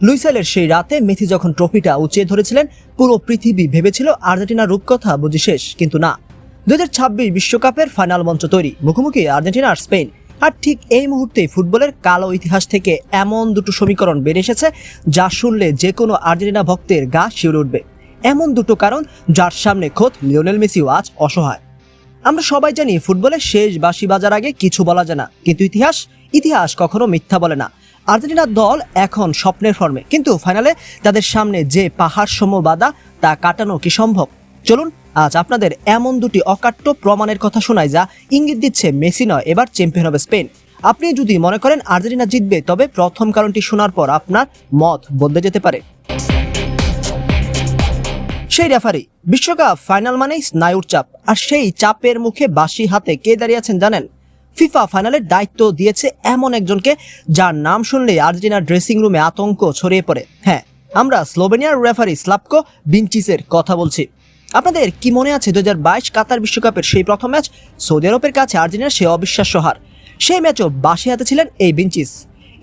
লুইসেলের সেই রাতে মেসি যখন ট্রফিটা উঁচিয়ে ধরেছিলেন, পুরো পৃথিবী ভেবেছিল আর্জেন্টিনার রূপকথা বুঝি শেষ, কিন্তু না। 2026 বিশ্বকাপের ফাইনাল মঞ্চ তৈরি, মুখোমুখি আর্জেন্টিনা আর স্পেন। আর ঠিক এই মুহূর্তেই ফুটবলের কালো ইতিহাস থেকে এমন দুটো সমীকরণ বেরিয়ে এসেছে যা শুনলে যে কোনো আর্জেন্টিনা ভক্তের গা শিউরে উঠবে। এমন দুটো কারণ যার সামনে খোদ লিওনেল মেসিও আজ অসহায়। আমরা সবাই জানি ফুটবলের শেষ বাঁশি বাজার আগে কিছু বলা যায় না, কিন্তু ইতিহাস কখনো মিথ্যা বলে না। আর্জেন্টিনার দল এখন স্বপ্নের ফর্মে, কিন্তু ফাইনালে তাদের সামনে যে পাহাড় সম বাধা তা কাটানো কি সম্ভব? চলুন আজ আপনাদের এমন দুটি অকাট্য প্রমাণের কথা শোনায় যা ইঙ্গিত দিচ্ছে মেসি নয়, এবার চ্যাম্পিয়ন হবে স্পেন। আপনি যদি মনে করেন আর্জেন্টিনা জিতবে, তবে প্রথম কারণটি শোনার পর আপনার মত বদলে যেতে পারে। সেই রেফারি। বিশ্বকাপ ফাইনাল মানেই স্নায়ুর চাপ, আর সেই চাপের মুখে বাঁশি হাতে কে দাঁড়িয়ে আছেন জানেন? ফিফা ফাইনালের দায়িত্ব দিয়েছে এমন একজনকে যার নাম শুনলে আর্জেন্টিনার ড্রেসিং রুমে আতঙ্ক ছড়িয়ে পড়ে। হ্যাঁ, আমরা স্লোভেনিয়ার রেফারি স্লাভকো বিঞ্চিচের কথা বলছি। আপনাদের কি মনে আছে 2022 কাতার বিশ্বকাপের সেই প্রথম ম্যাচ, সৌদি আরবের কাছে আর্জেন্টিনার সেই অবিশ্বাস্য হার? সেই ম্যাচও বাঁশি হাতে ছিলেন এই বিঞ্চিচ।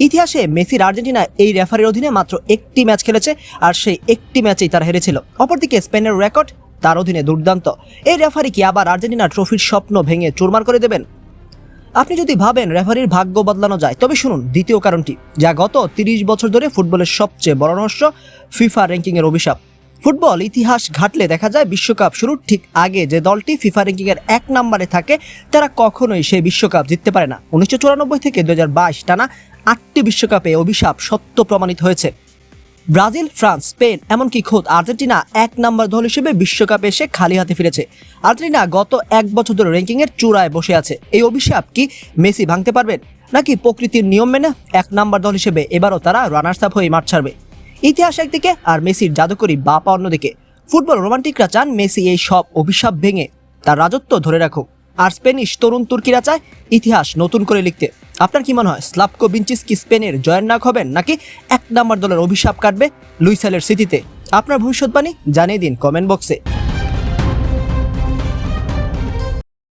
ইতিহাসে মেসির আর্জেন্টিনা এই রেফারির অধীনে মাত্র একটি ম্যাচ খেলেছে, আর সেই একটি ম্যাচেই তারা হেরেছিল। অপরদিকে স্পেনের রেকর্ড তার অধীনে দুর্দান্ত। এই রেফারি কি আবার আর্জেন্টিনার ট্রফির স্বপ্ন ভেঙে চুরমার করে দেবেন? আপনি যদি ভাবেন রেফারির ভাগ্য বদলানো যায়, তবে শুনুন দ্বিতীয় কারণটি, যা গত 30 বছর ধরে ফুটবলের সবচেয়ে বড় রহস্য, ফিফা র্যাঙ্কিংয়ের অভিশাপ। ফুটবল ইতিহাস ঘাটলে দেখা যায় বিশ্বকাপ শুরুর ঠিক আগে যে দলটি ফিফা র্যাঙ্কিংয়ের 1 নম্বরে থাকে তারা কখনোই সেই বিশ্বকাপ জিততে পারে না। 1994 থেকে 2022 টানা 8টি বিশ্বকাপে অভিশাপ সত্য প্রমাণিত হয়েছে। ব্রাজিল, ফ্রান্স, স্পেন, এমনকি খোদ আর্জেন্টিনা 1 নম্বর দল হিসেবে বিশ্বকাপে এসে খালি হাতে ফিরেছে। আর্জেন্টিনা গত 1 বছর ধরে র্যাঙ্কিংয়ের চূড়ায় বসে আছে। এই অভিশাপ কি মেসি ভাঙতে পারবেন, নাকি প্রকৃতির নিয়ম মেনে 1 নম্বর দল হিসেবে এবারও তারা রানার্স আপ হয়ে মাঠ ছাড়বে? ইতিহাস একদিকে আর মেসির জাদুকরী বাপা অন্যদিকে। ফুটবল রোমান্টিকরা চান মেসি এই সব অভিশাপ ভেঙে তার রাজত্ব ধরে রাখুক, আর স্পেনিশ তরুণ তুর্কিরা চায় ইতিহাস নতুন করে লিখতে। আপনার কি মনে হয় স্লাভকো বিঞ্চিচ কি স্পেনের জয়ের নায়ক হবেন, নাকি 1 নম্বর দলের অভিশাপ কাটবে লুইসেলের স্মৃতিতে? আপনার ভবিষ্যৎবাণী জানিয়ে দিন কমেন্ট বক্সে।